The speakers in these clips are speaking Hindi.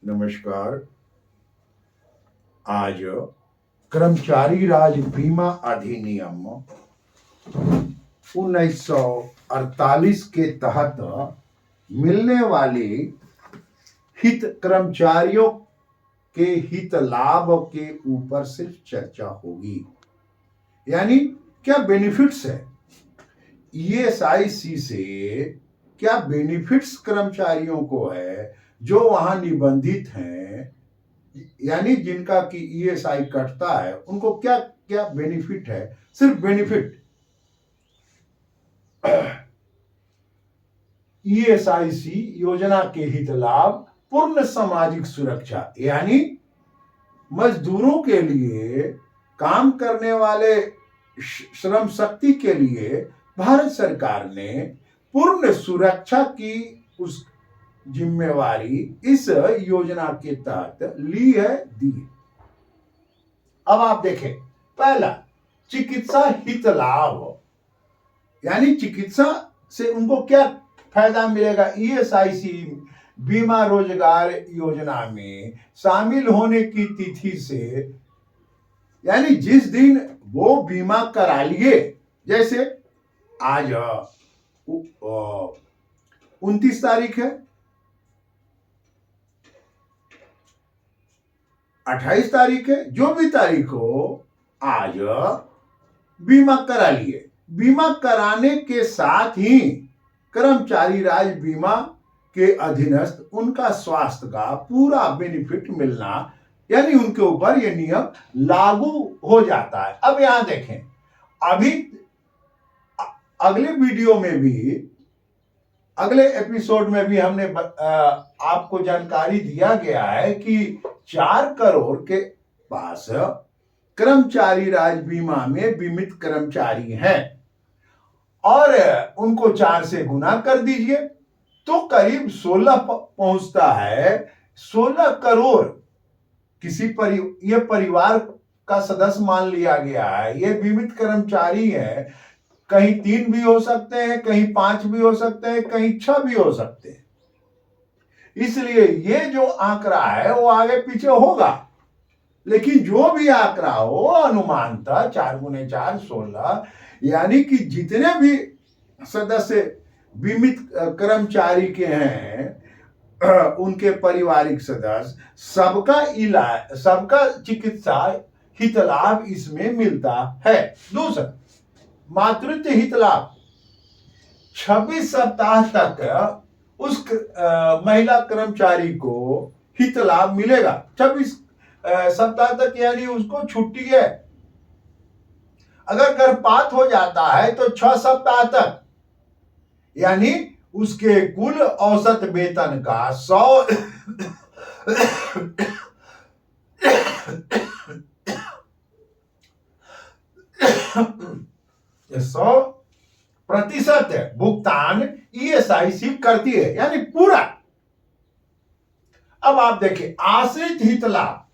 नमस्कार। आज कर्मचारी राज बीमा अधिनियम 1948 के तहत मिलने वाले हित कर्मचारियों के हित लाभ के ऊपर सिर्फ चर्चा होगी। यानी क्या बेनिफिट्स है, ईएसआईसी से क्या बेनिफिट्स कर्मचारियों को है जो वहां निबंधित हैं, यानी जिनका कि ईएसआई कटता है उनको क्या क्या बेनिफिट है। सिर्फ बेनिफिट ईएसआईसी योजना के हित लाभ, पूर्ण सामाजिक सुरक्षा, यानी मजदूरों के लिए, काम करने वाले श्रम शक्ति के लिए भारत सरकार ने पूर्ण सुरक्षा की उस जिम्मेवारी इस योजना के तहत ली है, दी है। अब आप देखें, पहला चिकित्सा हित लाभ, यानी चिकित्सा से उनको क्या फायदा मिलेगा। ईएसआईसी बीमा रोजगार योजना में शामिल होने की तिथि से, यानी जिस दिन वो बीमा करा लिए, जैसे आज 29 तारीख है, 28 तारीख है, जो भी तारीख हो, आज बीमा करा लिए। बीमा कराने के साथ ही कर्मचारी राज बीमा के अधीनस्थ उनका स्वास्थ्य का पूरा बेनिफिट मिलना, यानी उनके ऊपर यह नियम लागू हो जाता है। अब यहां देखें, अभी अगले वीडियो में भी, अगले एपिसोड में भी हमने आपको जानकारी दिया गया है कि 4 करोड़ के पास कर्मचारी राज बीमा में बीमित कर्मचारी हैं और उनको 4 से गुना कर दीजिए तो करीब 16 पहुंचता है। 16 करोड़ किसी ये परिवार का सदस्य मान लिया गया है। ये बीमित कर्मचारी है, कहीं 3 भी हो सकते हैं, कहीं 5 भी हो सकते हैं, कहीं 6 भी हो सकते हैं। इसलिए ये जो आंकड़ा है वो आगे पीछे होगा, लेकिन जो भी आंकड़ा हो अनुमानतः 4 गुने 4 16, यानी कि जितने भी सदस्य बीमित कर्मचारी के हैं उनके पारिवारिक सदस्य, सबका चिकित्सा हित लाभ इसमें मिलता है। दूसरा, मातृत्व हित लाभ, 26 सप्ताह तक उस महिला कर्मचारी को हित लाभ मिलेगा। 26 सप्ताह तक, यानी उसको छुट्टी है। अगर गर्भपात हो जाता है तो 6 सप्ताह तक, यानी उसके कुल औसत वेतन का 100% भुगतान ईएसआईसी करती है, यानी पूरा। अब आप देखिए आश्रित हित लाभ।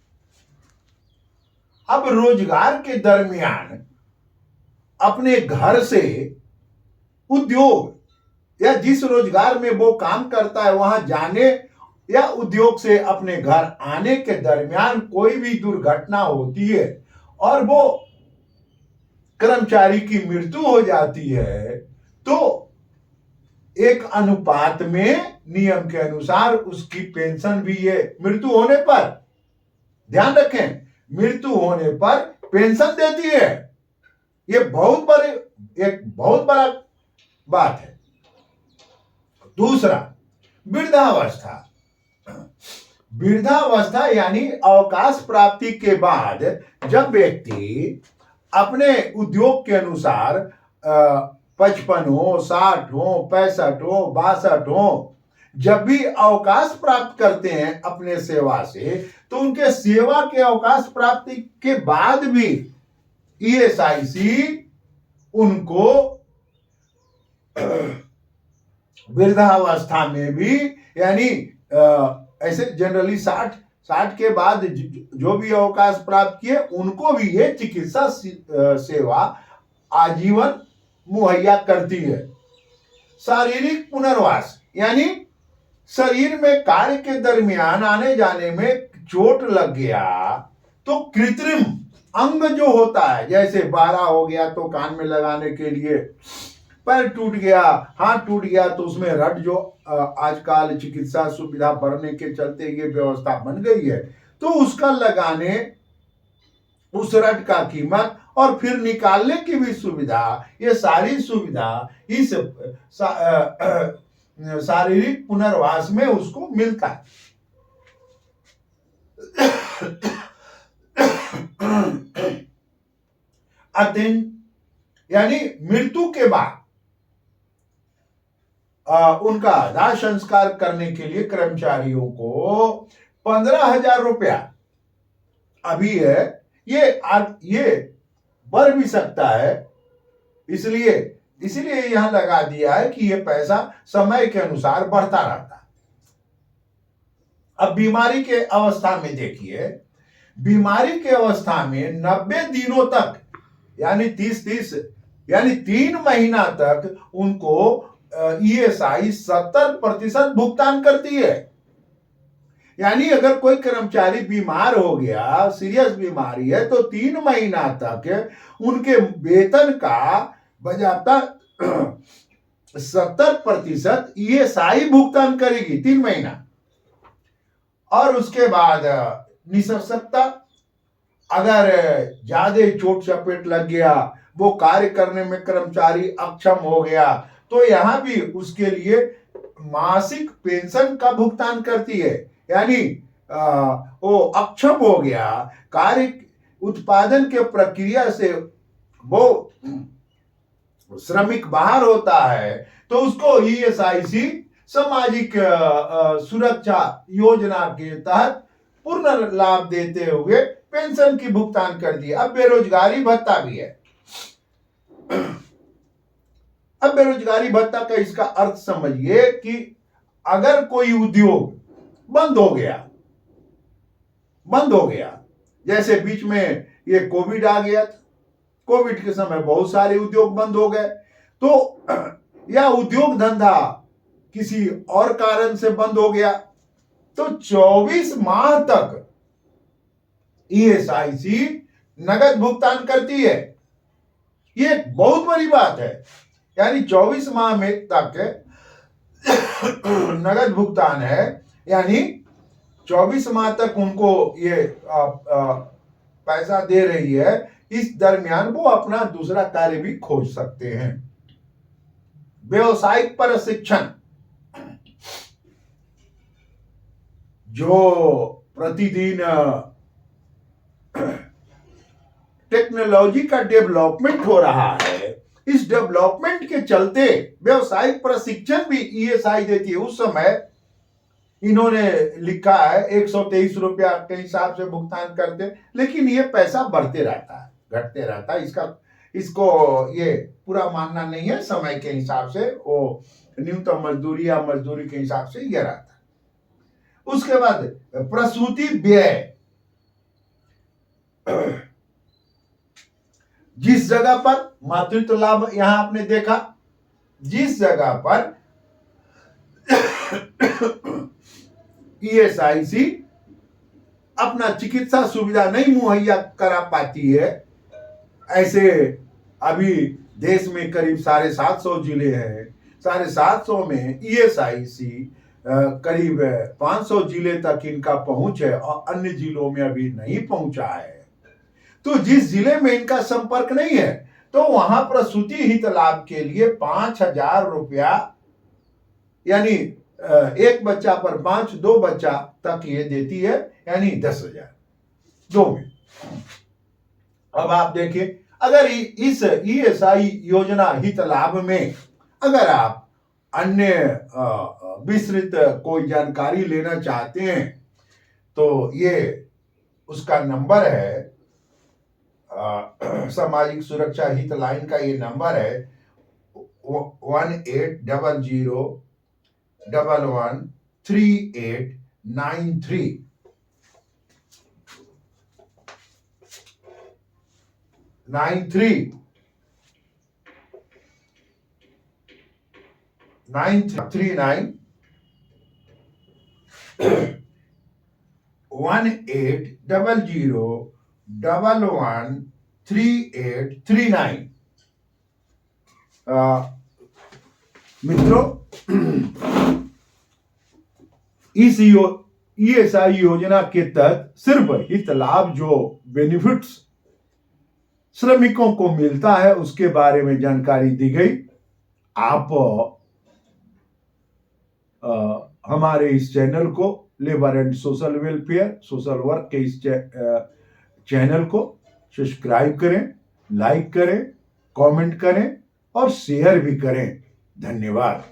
अब रोजगार के दरमियान अपने घर से उद्योग या जिस रोजगार में वो काम करता है वहां जाने या उद्योग से अपने घर आने के दरमियान कोई भी दुर्घटना होती है और वो कर्मचारी की मृत्यु हो जाती है, तो एक अनुपात में नियम के अनुसार उसकी पेंशन भी, ये मृत्यु होने पर, ध्यान रखें, मृत्यु होने पर पेंशन देती है। ये एक बहुत बड़ा बात है। दूसरा, वृद्धावस्था, यानी अवकाश प्राप्ति के बाद जब व्यक्ति अपने उद्योग के अनुसार 55 हो, 60 हो, 65 हो, 62 हो, जब भी अवकाश प्राप्त करते हैं अपने सेवा से, तो उनके सेवा के अवकाश प्राप्ति के बाद भी ईएसआईसी उनको वृद्धावस्था में भी, यानी ऐसे जनरली 60 के बाद जो भी अवकाश प्राप्त किए उनको भी ये चिकित्सा सेवा आजीवन मुहैया करती है। शारीरिक पुनर्वास, यानी शरीर में कार्य के दरमियान आने जाने में चोट लग गया तो कृत्रिम अंग जो होता है, जैसे बारह हो गया तो कान में लगाने के लिए, पैर टूट गया, हाथ टूट गया तो उसमें रड जो आजकल चिकित्सा सुविधा बढ़ने के चलते ये व्यवस्था बन गई है, तो उसका लगाने, उस रड का कीमत और फिर निकालने की भी सुविधा, ये सारी सुविधा इस शारीरिक पुनर्वास में उसको मिलता है। अत्यंत यानी मृत्यु के बाद उनका दाह संस्कार करने के लिए कर्मचारियों को 15,000 रुपया अभी है, ये बढ़ भी सकता है, इसलिए यहां लगा दिया है कि ये पैसा समय के अनुसार बढ़ता रहता है। अब बीमारी के अवस्था में देखिए, बीमारी के अवस्था में 90 दिनों तक यानी 30 यानी 3 महीना तक उनको ईएसआई 70% भुगतान करती है। यानी अगर कोई कर्मचारी बीमार हो गया, सीरियस बीमारी है, तो 3 महीना तक उनके वेतन का बजाता 70% ईएसआई भुगतान करेगी 3 महीना। और उसके बाद निसर्षकता, अगर ज्यादा चोट चपेट लग गया, वो कार्य करने में कर्मचारी अक्षम हो गया, तो यहां भी उसके लिए मासिक पेंशन का भुगतान करती है। यानी वो अक्षम हो गया, कार्य उत्पादन के प्रक्रिया से वो श्रमिक बाहर होता है, तो उसको ईएसआईसी सामाजिक सुरक्षा योजना के तहत पूर्ण लाभ देते हुए पेंशन की भुगतान कर दिया। अब बेरोजगारी भत्ता भी है। अब बेरोजगारी भत्ता का इसका अर्थ समझिए कि अगर कोई उद्योग बंद हो गया, जैसे बीच में ये कोविड आ गया था, कोविड के समय बहुत सारे उद्योग बंद हो गए, तो या उद्योग धंधा किसी और कारण से बंद हो गया, तो 24 माह तक ईएसआईसी नगद भुगतान करती है। ये बहुत बड़ी बात है। यानी 24 माह में तक नगद भुगतान है, यानी 24 माह तक उनको ये पैसा दे रही है। इस दरमियान वो अपना दूसरा कार्य भी खोज सकते हैं। व्यवसायिक प्रशिक्षण, जो प्रतिदिन टेक्नोलॉजी का डेवलपमेंट हो रहा है, इस डेवलपमेंट के चलते व्यवसायिक प्रशिक्षण भी ईएसआई देती है। उस समय इन्होंने लिखा है 123 रुपया के हिसाब से भुगतान करते, लेकिन ये पैसा बढ़ते रहता है, घटते रहता है। इसको ये पूरा मानना नहीं है। समय के हिसाब से वो न्यूनतम मजदूरी या मजदूरी के हिसाब से ये रहता है। उसके बाद प्रसूति व्यय, जिस जगह पर मातृत्व लाभ, यहां आपने देखा, जिस जगह पर ईएसआईसी अपना चिकित्सा सुविधा नहीं मुहैया करा पाती है, ऐसे अभी देश में करीब 750 जिले हैं, 750 में ईएसआईसी करीब 500 जिले तक इनका पहुंच है और अन्य जिलों में अभी नहीं पहुंचा है। तो जिस जिले में इनका संपर्क नहीं है, तो वहां प्रसूति हित लाभ के लिए 5,000 रुपया, यानी एक बच्चा पर 5, 2 बच्चा तक ये देती है, यानी 10,000 दो में। अब आप देखिए, अगर इस ईएसआई योजना हित लाभ में अगर आप अन्य विस्तृत कोई जानकारी लेना चाहते हैं, तो ये उसका नंबर है, सामाजिक सुरक्षा हित लाइन का ये नंबर है 1800113893 3939 1800113839। मित्रों, इस ESI योजना के तहत सिर्फ हित लाभ जो बेनिफिट्स श्रमिकों को मिलता है उसके बारे में जानकारी दी गई। आप हमारे इस चैनल को labour and social welfare social work के इस चैनल को सब्सक्राइब करें, लाइक करें, कमेंट करें और शेयर भी करें। धन्यवाद।